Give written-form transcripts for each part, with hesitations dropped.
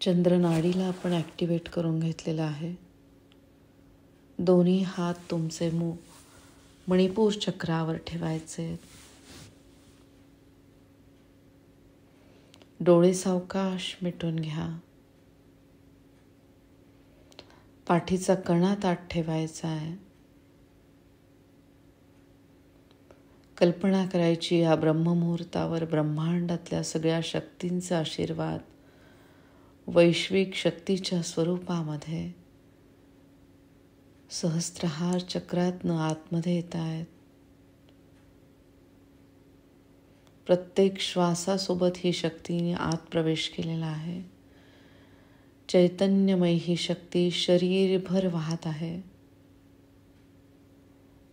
चंद्रनाडीला आपण ॲक्टिवेट करून घेतलेलं आहे. दोन्ही हात तुमचे मणिपूर चक्रावर ठेवायचे. डोळे सावकाश मिटून घ्या. पाठीचा कणा ताठ ठेवायचा आहे. कल्पना करायची या ब्रह्ममुहूर्तावर ब्रह्मांडातल्या सगळ्या शक्तींचा आशीर्वाद वैश्विक शक्तीच्या स्वरूपामध्ये सहस्त्रहार चक्रातनं आतमध्ये येत आहेत. प्रत्येक श्वासासोबत ही शक्तीने आत प्रवेश केलेला आहे. चैतन्यमय ही शक्ती शरीरभर वाहत आहे.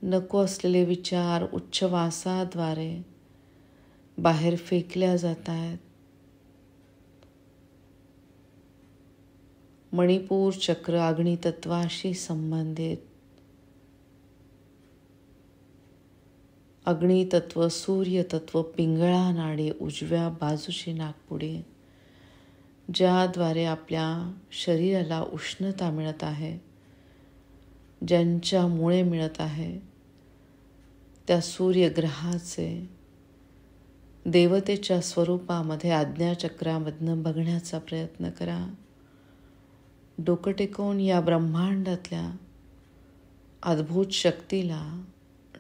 नको असलेले विचार उच्छ्वासाद्वारे बाहेर फेकल्या जात आहेत. मणिपूर चक्र अग्नितत्वाशी संबंधित. अग्नितत्व, सूर्यतत्व, पिंगळा नाडी उजव्या बाजूची नाकपुडी, ज्याद्वारे आपल्या शरीराला उष्णता मिळत आहे, ज्यांच्यामुळे मिळत आहे, त्या सूर्यग्रहाचे देवतेच्या स्वरूपामध्ये आज्ञाचक्रामधनं बघण्याचा प्रयत्न करा. डोकं टेकवून या ब्रह्मांडातल्या अद्भुत शक्तीला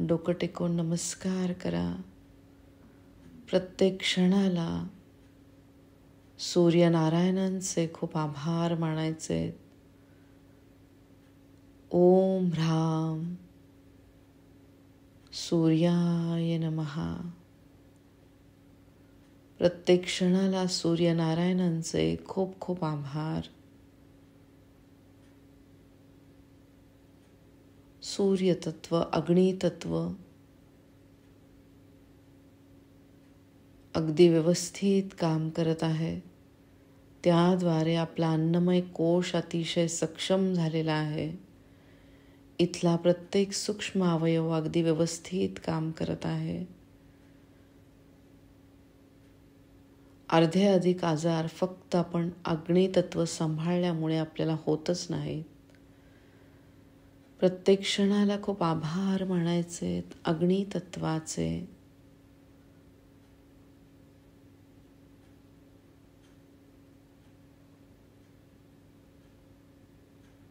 डोकं टेकवून नमस्कार करा. प्रत्येक क्षणाला सूर्यनारायणांचे खूप आभार मानायचे. ओम ह्राम सूर्याय नमः. प्रत्येक क्षणाला सूर्यनारायणांचे खूप खूप आभार. सूर्यतत्व, अग्नितत्व अगदी व्यवस्थित काम करत आहे. त्याद्वारे आपला अन्नमय कोश अतिशय सक्षम झालेला आहे. इथला प्रत्येक सूक्ष्म अवयव अगदी व्यवस्थित काम करत आहे. अर्धे अधिक आजार फक्त आपण अग्नितत्व सांभाळल्यामुळे आपल्याला होतच नाहीत. प्रत्येक क्षणाला खूप आभार मानायचे अग्नितत्वाचे.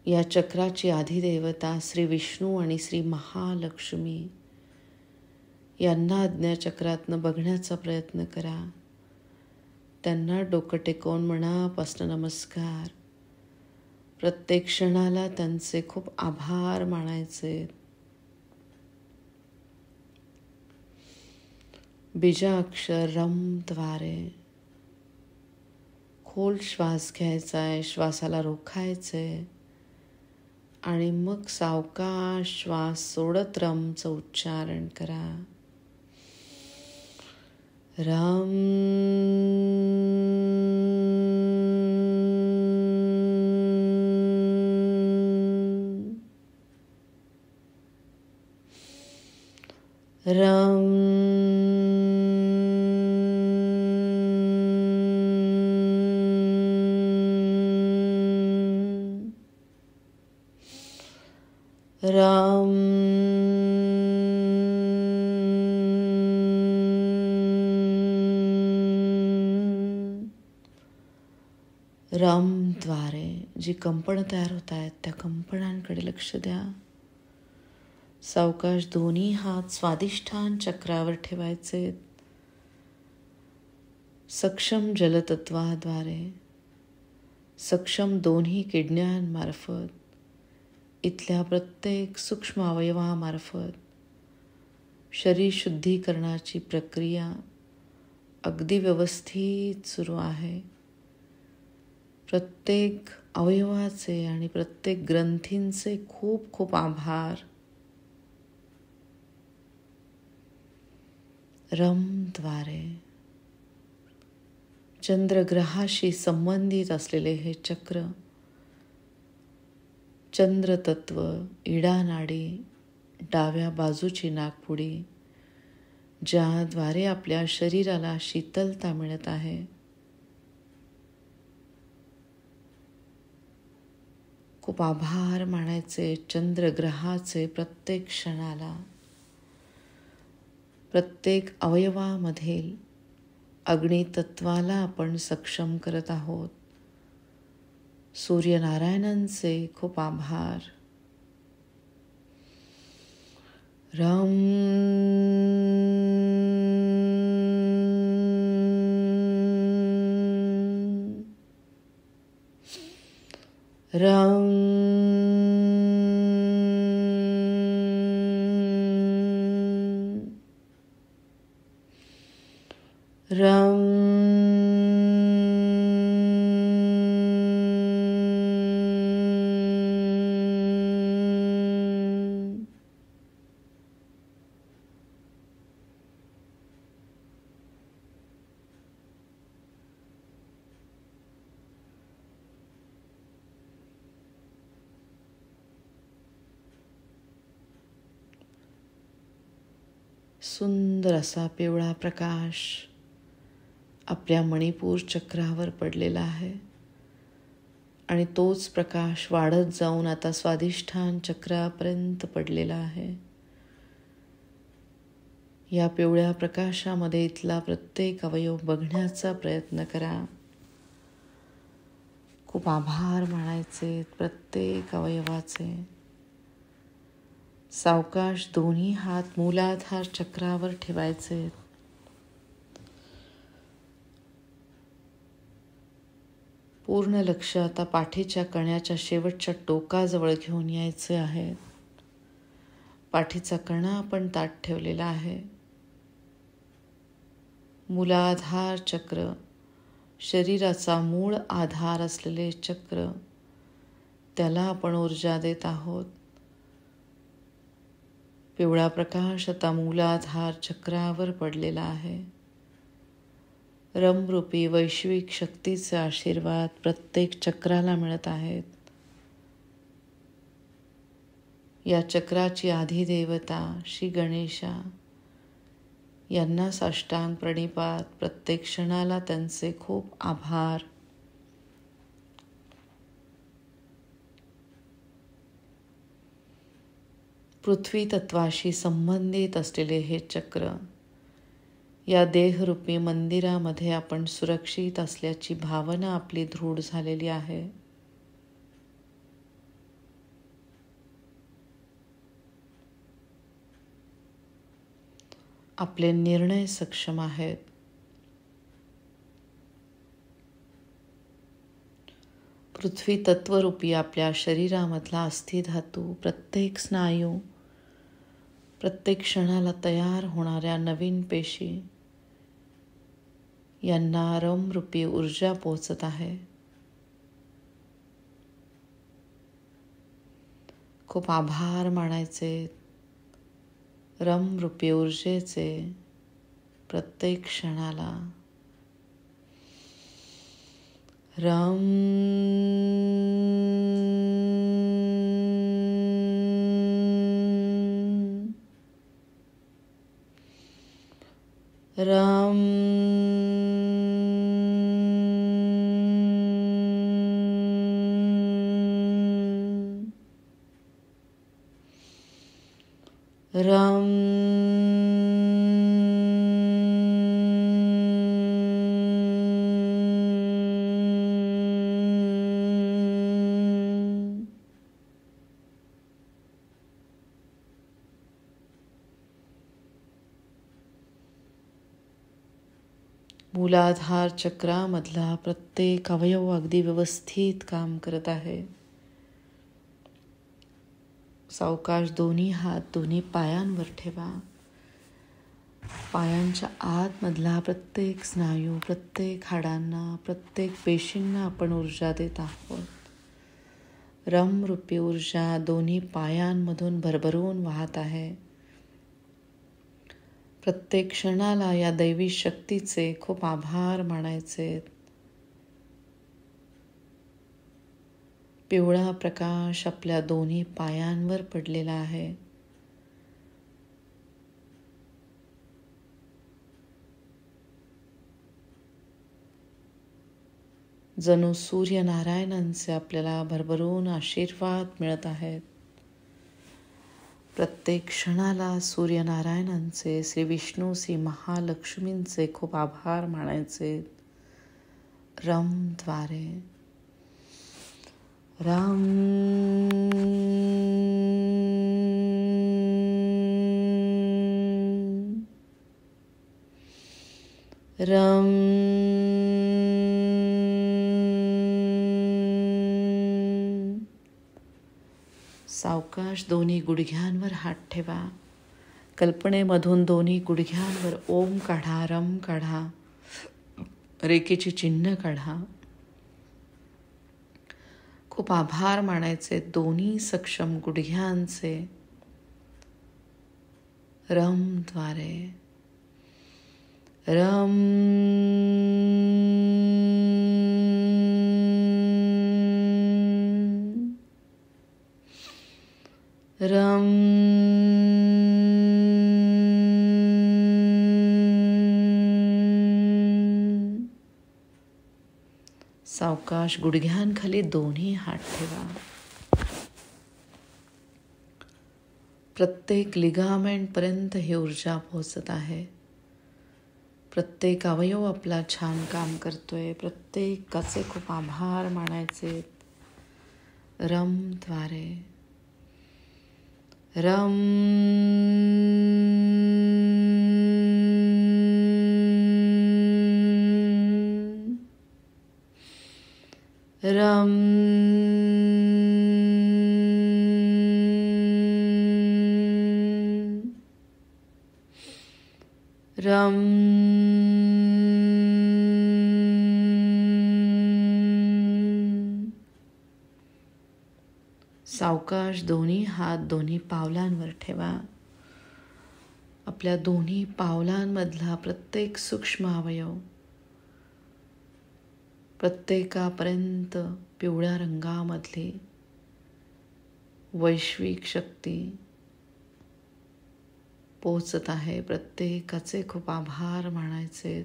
या चक्राची आधिदेवता श्री विष्णू आणि श्री महालक्ष्मी यांना आज्ञाचक्रातनं बघण्याचा प्रयत्न करा. त्यांना डोकं टेकवून मनापासून नमस्कार. प्रत्येक क्षणाला त्यांचे खूप आभार मानायचे. बीजाक्षर रमद्वारे खोल श्वास घ्यायचा आहे. श्वासाला रोखायचे आणि मग सावकाश श्वास सोडत रमचं उच्चारण करा. रम. रम. रम. रमद्वारे जी कंपनं तयार होत आहेत त्या कंपनांकडे लक्ष द्या. सावकाश दोन्ही हात स्वादिष्ठान चक्रावर ठेवायचे. सक्षम जलतत्वाद्वारे सक्षम दोन्ही किडण्यांमार्फत इथल्या प्रत्येक सूक्ष्म अवयवामार्फत शरीर शुद्धीकरणाची प्रक्रिया अगदी व्यवस्थित सुरू आहे. प्रत्येक अवयवाचे आणि प्रत्येक ग्रंथींचे खूप खूप आभार. रमद्वारे चंद्रग्रहाशी संबंधित असलेले हे चक्र चंद्रतत्व, इडा नाडी, डाव्या बाजूची नाकपुडी, ज्याद्वारे आपल्या शरीराला शीतलता मिळत आहे. खूप आभार मानायचे चंद्रग्रहाचे. प्रत्येक क्षणाला, प्रत्येक अवयवामधील अग्नितत्वाला आपण सक्षम करत आहोत. सूर्यनारायणांचे खूप आभार. रम रम रम सुंदर असा पिवळा प्रकाश आपल्या मणिपूर चक्रावर पडलेला आहे आणि तोच प्रकाश वाढत जाऊन आता स्वाधिष्ठान चक्रापर्यंत पडलेला आहे. या पिवळ्या प्रकाशामध्ये इथला प्रत्येक अवयव बघण्याचा प्रयत्न करा. खूप आभार मानायचे प्रत्येक अवयवाचे. सावकाश दोन्ही हात मूलाधार चक्रावर ठेवायचे. पूर्ण लक्ष आता पाठीच्या कण्याच्या शेवटच्या टोकाजवळ घेऊन यायचे आहे. पाठीचा कणा आपण ताठ ठेवलेला आहे. मूलाधार चक्र, शरीराचा मूळ आधार असलेले चक्र, त्याला आपण ऊर्जा देत आहोत. पिवळा प्रकाश आता मूलाधार चक्रावर पडलेला आहे. रमरूपी वैश्विक शक्तीचे आशीर्वाद प्रत्येक चक्राला मिळत आहेत. या चक्राची आधिदेवता श्री गणेशा यांना साष्टांग प्रणिपात. प्रत्येक क्षणाला त्यांचे खूप आभार. पृथ्वी तत्वाशी संबंधित असलेले हे चक्र या देहरूपी मंदिरामध्ये आपण सुरक्षित असल्याची भावना आपली दृढ झालेली आहे. आपले निर्णय सक्षम आहेत. पृथ्वी तत्वरूपी आपल्या शरीरामधला अस्थिधातू, प्रत्येक स्नायू, प्रत्येक क्षणाला तयार होणाऱ्या नवीन पेशी यांना रमरूपी ऊर्जा पोचत आहे. खूप आभार मानायचे रमरूपी ऊर्जेचे प्रत्येक क्षणाला. रम रम रम मूलाधार चक्रामधला प्रत्येक अवयव अगदी व्यवस्थित काम करत आहे. सावकाश दोन्ही हात दोन्ही पायांवर ठेवा. पायांच्या आतमधला प्रत्येक स्नायू, प्रत्येक हाडांना, प्रत्येक पेशींना आपण ऊर्जा देत आहोत. रमरूपी ऊर्जा दोन्ही पायांमधून भरभरून वाहत आहे. प्रत्येक क्षणाला या दैवी शक्तीचे खूप आभार मानायचे. पिवळा प्रकाश आपल्या दोन्ही पायांवर पडलेला आहे. जणू सूर्यनारायणांचे आपल्याला भरभरून आशीर्वाद मिळत आहेत. प्रत्येक क्षणाला सूर्यनारायणांचे, श्री विष्णू, श्री महालक्ष्मींचे खूप आभार मानायचे. रमद्वारे रम रम सावकाश दोन्ही गुडघ्यांवर हात ठेवा. कल्पनेमधून दोन्ही गुडघ्यांवर ओम काढा, रम काढा, रेखेचे चिन्ह काढा. खूप आभार मानायचे दोन्ही सक्षम गुडघ्यांचे. रमद्वारे रम रम सावकाश गुडघ्यांखाली दोन्ही हात ठेवा. प्रत्येक लिगामेंटपर्यंत ही ऊर्जा पोहोचत आहे. प्रत्येक अवयव आपला छान काम करतोय. प्रत्येकाचे खूप आभार मानायचे. रमद्वारे रम रम रम सावकाश दोन्ही हात दोन्ही पावलांवर ठेवा. आपल्या दोन्ही पावलांमधला प्रत्येक सूक्ष्म अवयव, प्रत्येकापर्यंत पिवळ्या रंगामधली वैश्विक शक्ती पोचत आहे. प्रत्येकाचे खूप आभार मानायचे.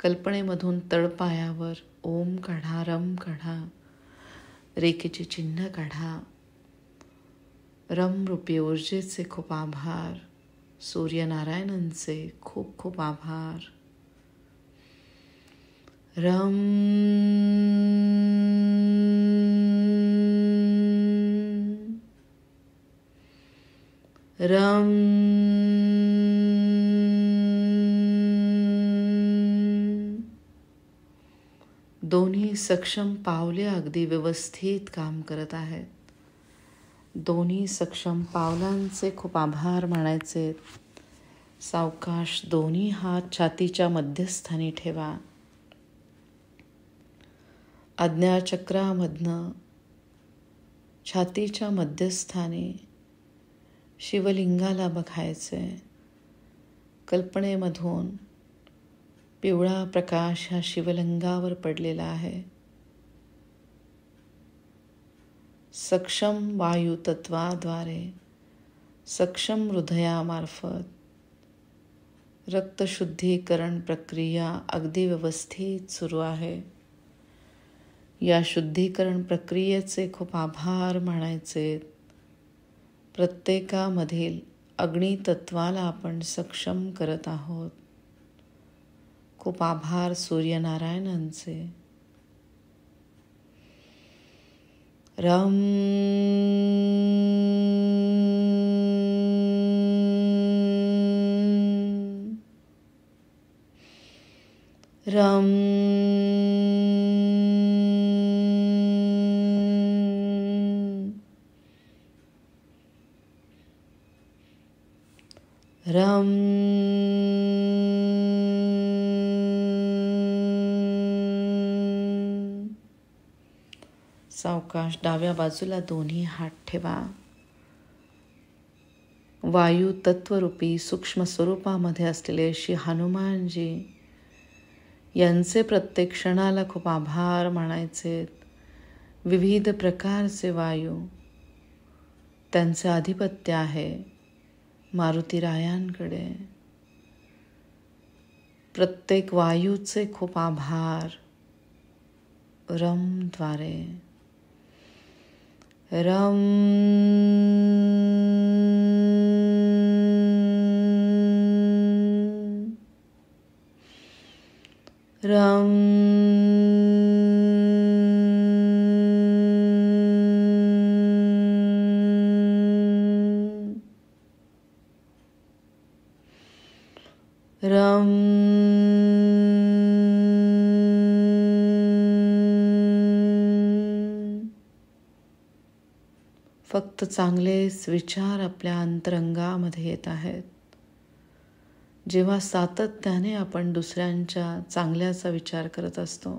कल्पनेमधून तळपायावर ओम काढा, रम काढा, रेखेचे चिन्ह काढा. रमरूपी ऊर्जेचे खूप आभार. सूर्यनारायणांचे खूप खूप आभार. रम रम दोन्ही सक्षम पावले अगदी व्यवस्थित काम करत आहेत. दोन्ही सक्षम पावलांचे खूप आभार मानायचे. सावकाश दोन्ही हात छातीच्या मध्यस्थानी ठेवा. आज्ञाचक्रामधनं छातीच्या मध्यस्थानी शिवलिंगाला बघायचे. कल्पनेमधून पिवळा प्रकाश ह्या शिवलिंगावर पडलेला आहे. सक्षम वायू तत्वाद्वारे, सक्षम हृदयामार्फत रक्तशुद्धीकरण प्रक्रिया अगदी व्यवस्थित सुरू आहे. या शुद्धीकरण प्रक्रियेचे खूप आभार मानायचे. प्रत्येकामधील अग्नितत्वाला आपण सक्षम करत आहोत. खूप आभार सूर्यनारायणांचे. रम रम रम सावकाश डाव्या बाजूला दोन्ही हात ठेवा. वायू तत्वरूपी सूक्ष्म स्वरूपामध्ये असलेले श्री हनुमानजी यांचे प्रत्येक क्षणाला खूप आभार मानायचे. विविध प्रकारचे वायू, त्यांचे आधिपत्य आहे मारुतीरायांकडे. प्रत्येक वायूचे खूप आभार. रमद्वारे. रम रम रम फक्त चांगलेच विचार आपल्या अंतरंगामध्ये येत आहेत. जेव्हा सातत्याने आपण दुसऱ्यांच्या चांगल्याचा विचार करत असतो,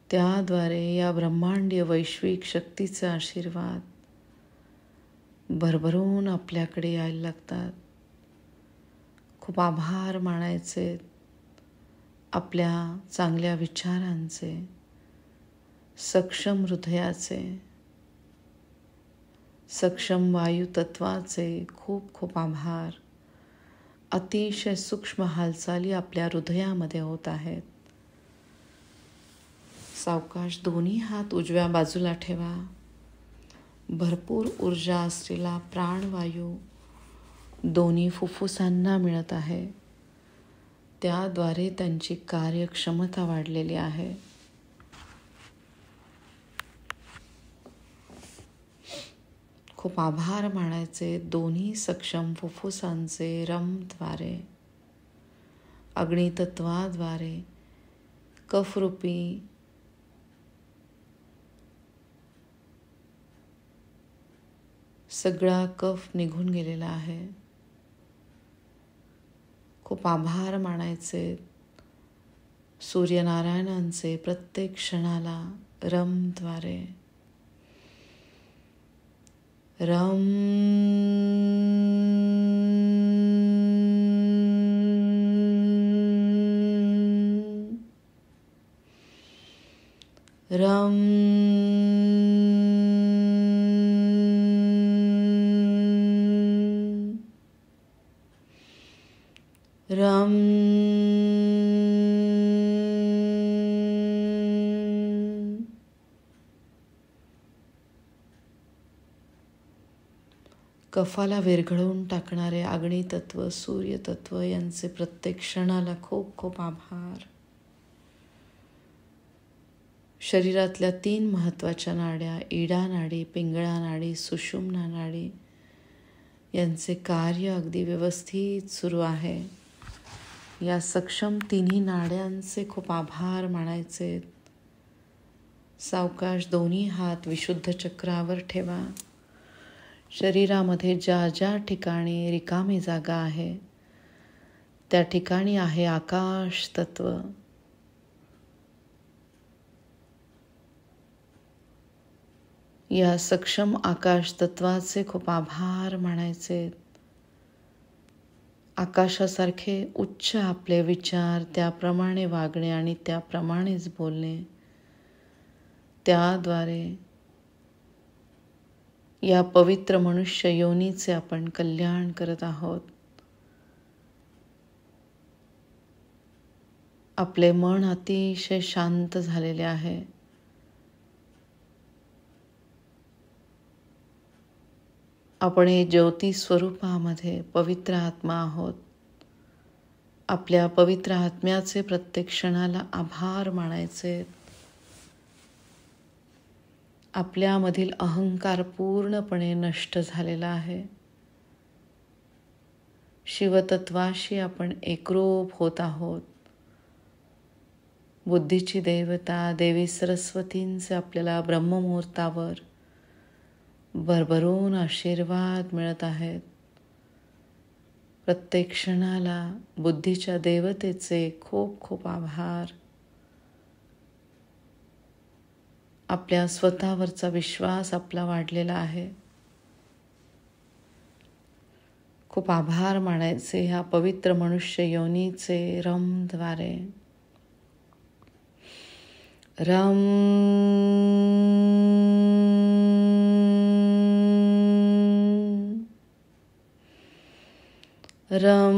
त्याद्वारे या ब्रह्मांडीय वैश्विक शक्तीचे आशीर्वाद भरभरून आपल्याकडे यायला लागतात. खूप आभार मानायचे आपल्या चांगल्या विचारांचे, सक्षम हृदयाचे, सक्षम वायू तत्वाचे खूप खूप आभार. अतिशय सूक्ष्म हालचाली आपल्या हृदयामध्ये होत आहेत. सावकाश दोन्ही हात उजव्या बाजूला ठेवा. भरपूर ऊर्जा असलेला प्राणवायू दोन्ही फुफ्फुसांना मिळत आहे. त्याद्वारे त्यांची कार्यक्षमता वाढलेली आहे. खूप आभार मानायचे दोन्ही सक्षम फुफ्फुसांचे रमद्वारे, अग्नितत्वाद्वारे, कफरूपी सगळा कफ निघून गेलेला आहे. खूप आभार मानायचे सूर्यनारायणांचे प्रत्येक क्षणाला रमद्वारे. रम रम रम कफाला विरघळवून टाकणारे अग्नितत्व, सूर्यतत्व यांचे प्रत्येक क्षणाला खूप खूप आभार. शरीरातल्या 3 महत्त्वाच्या नाड्या, इडा नाडी, पिंगळा नाडी, सुषुम्ना नाडी यांचे कार्य अगदी व्यवस्थित सुरू आहे. या सक्षम तिन्ही नाड्यांचे खूप आभार मानायचे. सावकाश दोन्ही हात विशुद्ध चक्रावर ठेवा. शरीरामध्ये ज्या ज्या ठिकाणी रिकामी जागा आहे त्या ठिकाणी आहे आकाश तत्व. या सक्षम आकाश तत्वाचे खूप आभार मानायचे. आकाशासारखे उच्च आपले विचार, त्याप्रमाणे वागणे आणि त्याप्रमाणेच बोलणे, त्याद्वारे या पवित्र मनुष्य योनीचे आपण कल्याण करत आहोत. आपले मन अतिशय शांत झालेले आहे. आपण हे ज्योती स्वरूपामध्ये पवित्र आत्मा आहोत. आपल्या पवित्र आत्म्याचे प्रत्येक क्षणाला आभार मानायचे. आपल्यामधील अहंकार पूर्णपणे नष्ट झालेला आहे. शिवतत्वाशी आपण एकरूप होत आहोत. बुद्धीची देवता देवी सरस्वतींचे आपल्याला ब्रह्ममुहूर्तावर भरभरून आशीर्वाद मिळत आहेत. प्रत्येक क्षणाला बुद्धीच्या देवतेचे खूप खूप आभार. आपल्या स्वतःवरचा विश्वास आपला वाढलेला आहे. खूप आभार मानायचे ह्या पवित्र मनुष्य योनीचे रमद्वारे. रम रम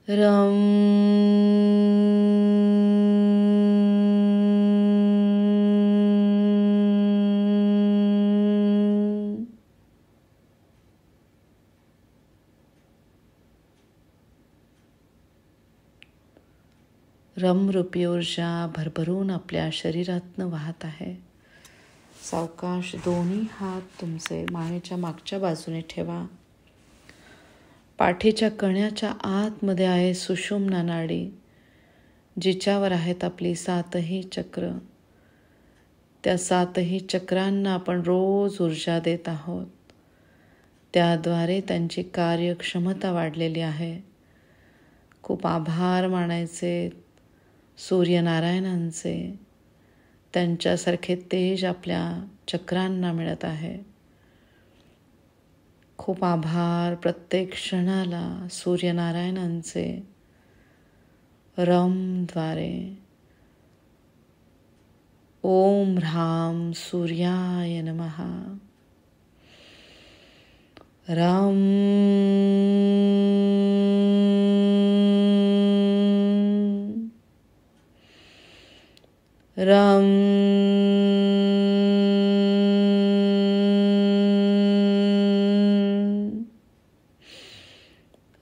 रम रमरूपी ऊर्जा भरभरून आपल्या शरीरातनं वाहत आहे. सावकाश दोन्ही हात तुमचे मानेच्या मागच्या बाजूने ठेवा. पाठीच्या कण्याच्या आतमध्ये आहे सुषुम्ना नाडी, जिच्यावर आहेत आपली 7ही चक्र. त्या 7ही चक्रांना आपण रोज ऊर्जा देत आहोत. त्याद्वारे त्यांची कार्यक्षमता वाढलेली आहे. खूप आभार मानायचे सूर्यनारायणांचे. त्यांच्यासारखे तेज आपल्या चक्रांना मिळत आहे. खूप आभार प्रत्येक क्षणाला सूर्यनारायणांचे. रमद्वारे ओम ह्राम सूर्याय नमः. रम रम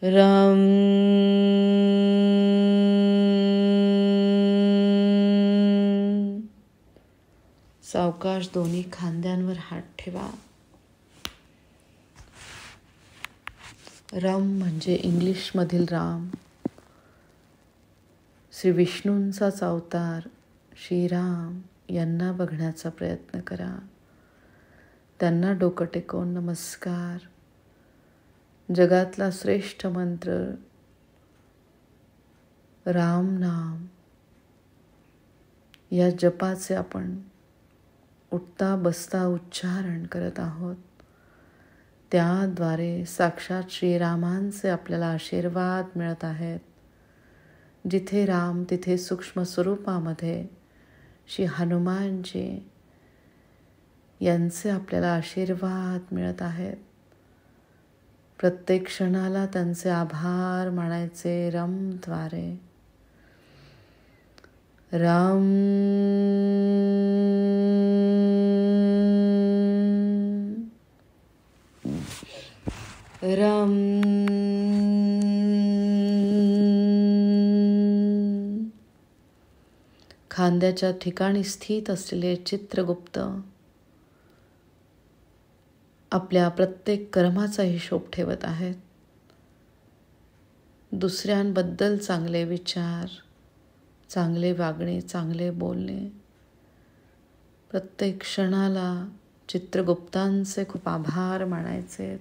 रम सावकाश दोन्ही खांद्यांवर हात ठेवा. रम म्हणजे इंग्लिशमधील राम. श्री विष्णूंचाच अवतार श्रीराम यांना बघण्याचा प्रयत्न करा. त्यांना डोकं टेकवून नमस्कार. जगातला श्रेष्ठ मंत्र राम नाम, या जपाचे आपण उठता बसता उच्चारण करत आहोत. त्याद्वारे साक्षात श्रीरामांचे आपल्याला आशीर्वाद मिळत आहेत. जिथे राम तिथे सूक्ष्म स्वरूपामध्ये श्री हनुमानजी यांचे आपल्याला आशीर्वाद मिळत आहेत. प्रत्येक क्षणाला त्यांचे आभार मानायचे रमद्वारे. रम रम खांद्याच्या ठिकाणी स्थित असलेले चित्रगुप्त आपल्या प्रत्येक कर्माचा हिशोब ठेवत आहेत. दुसऱ्यांबद्दल चांगले विचार, चांगले वागणे, चांगले बोलणे. प्रत्येक क्षणाला चित्रगुप्तांचे खूप आभार मानायचे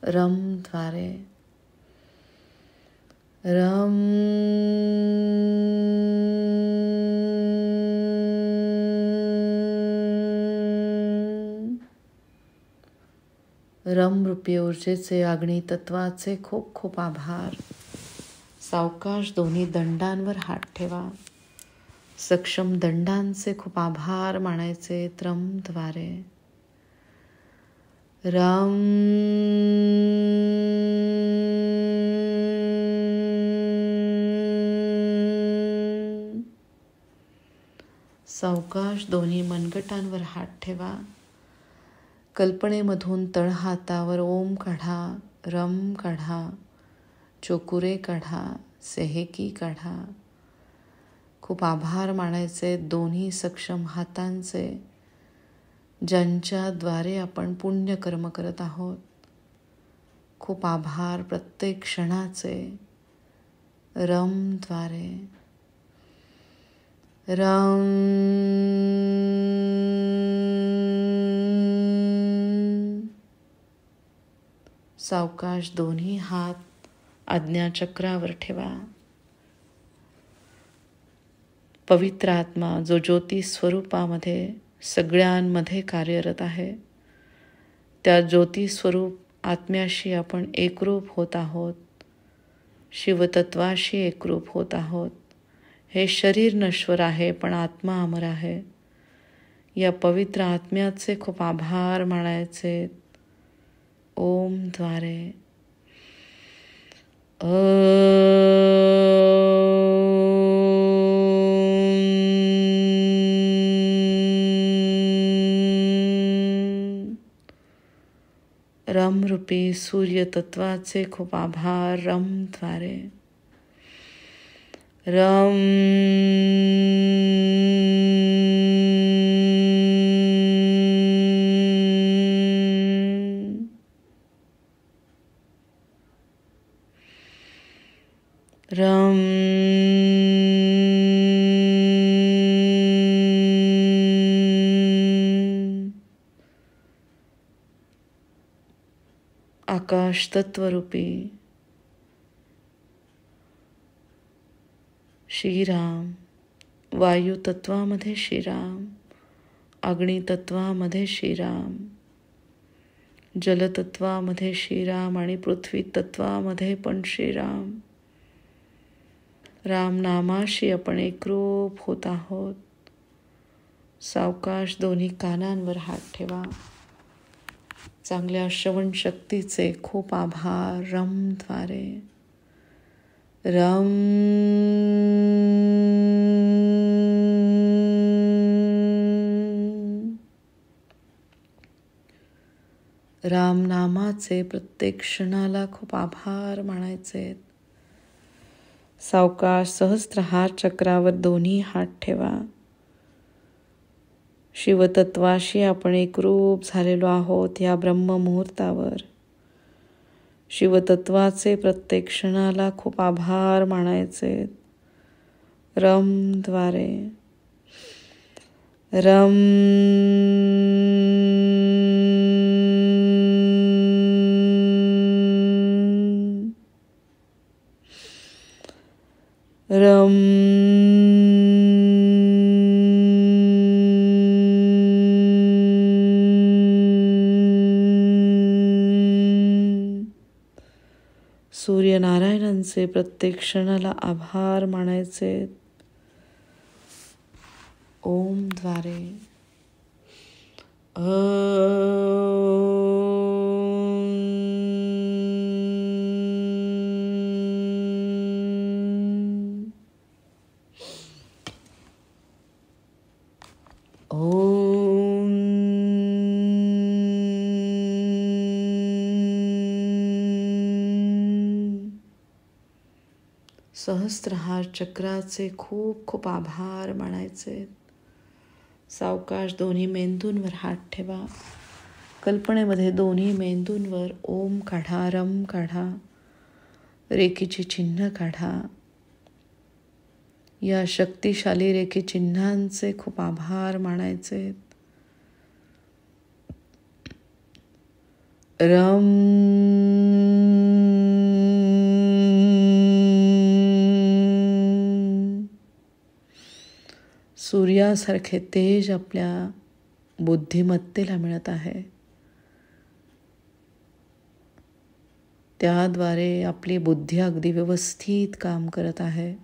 रमद्वारे. रम रमरूपी ऊर्जेचे अग्नी तत्वाचे खूप खूप आभार. सावकाश दोन्ही दंडांवर हात ठेवा. सक्षम दंडांचे खूप आभार मानायचे रमद्वारे. रम सावकाश दोन्ही मनगटांवर हात ठेवा. कल्पनेमधून तळहातावर ओम काढा, रम काढा, चोकुरे काढा, सेहेकी काढा. खूप आभार मानायचे दोन्ही सक्षम हातांचे, ज्यांच्याद्वारे आपण पुण्यकर्म करत आहोत. खूप आभार प्रत्येक क्षणाचे रमद्वारे. रम सावकाश दोन्ही हात आज्ञाचक्रावर ठेवा. पवित्र आत्मा जो ज्योती स्वरूपामध्ये सगळ्यांमध्ये कार्यरत आहे, त्या ज्योती स्वरूप आत्म्याशी आपण एकरूप होत आहोत. शिवतत्वाशी एकरूप होत आहोत. हे शरीर नश्वर आहे पण आत्मा अमर आहे. या पवित्र आत्म्याचे खूप आभार मानायचे ओम द्वारे. रम रूपी सूर्य तत्वाचे खूप आभार रम द्वारे. रम रम आकाश तत्वरूपी श्रीराम, वायू तत्वामध्ये श्रीराम, अग्नी तत्वामध्ये श्रीराम, जलतत्वामध्ये श्रीराम आणि पृथ्वी तत्वामध्ये पण श्रीराम. राम नामाशी आपण एकरूप होत आहोत. सावकाश दोन्ही कानांवर हात ठेवा. चांगल्या श्रवण शक्तीचे खूप आभार रम द्वारे. रम राम नामाचे प्रत्येक क्षणाला खूप आभार मानायचे. सावकाश सहस्त्रहार चक्रावर दोन्ही हात ठेवा. शिवतत्वाशी आपण एकरूप झालेलो आहोत या ब्रह्ममुहूर्तावर. शिवतत्वाचे प्रत्येक क्षणाला खूप आभार मानायचे. रम द्वारे. रम रम सूर्यनारायणांचे प्रत्येक क्षणाला आभार मानायचे. ओम द्वारे. सहस्त्रहार चक्राचे खूप खूप आभार मानायचे. सावकाश दोन्ही मेंदूंवर हात ठेवा. कल्पनेमध्ये दोन्ही मेंदूंवर ओम काढा, रम काढा, रेखीची चिन्ह काढा. या शक्तिशाली रेखी चिन्हांचे खूप आभार मानायचे. रम सूर्यासारखे तेज आपल्या बुद्धिमत्तेला मिळत आहे. त्याद्वारे आपली बुद्धी अगदी व्यवस्थित काम करत आहे.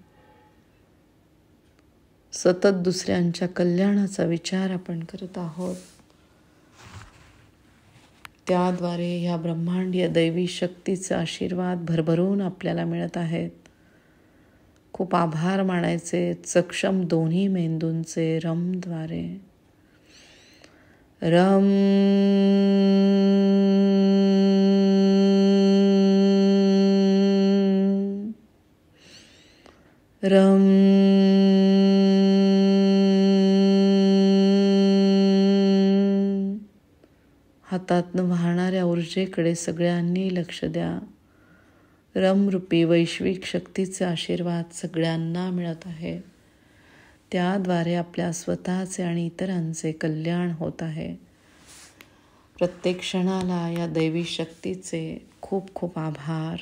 सतत दुसऱ्यांच्या कल्याणाचा विचार आपण करत आहोत. त्याद्वारे ह्या ब्रह्मांडीय दैवी शक्तीचा आशीर्वाद भरभरून आपल्याला मिळत आहेत. खूप आभार मानायचे सक्षम दोन्ही मेंदूंचे रम द्वारे. रम रम हातातनं वाहणाऱ्या ऊर्जेकडे सगळ्यांनी लक्ष द्या. रमरूपी वैश्विक शक्तीचे आशीर्वाद सगळ्यांना मिळत आहे. त्याद्वारे आपल्या स्वतःचे आणि इतरांचे कल्याण होत आहे. प्रत्येक क्षणाला या दैवी शक्तीचे खूप खूप आभार.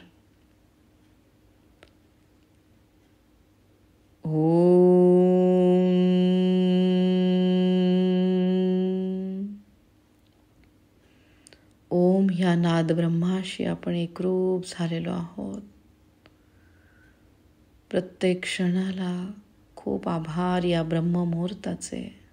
ओम ह्या नाद ब्रह्माशी आपण एकरूप झालेलो आहोत. प्रत्येक क्षणाला खूप आभार या ब्रह्ममुहूर्ताचे.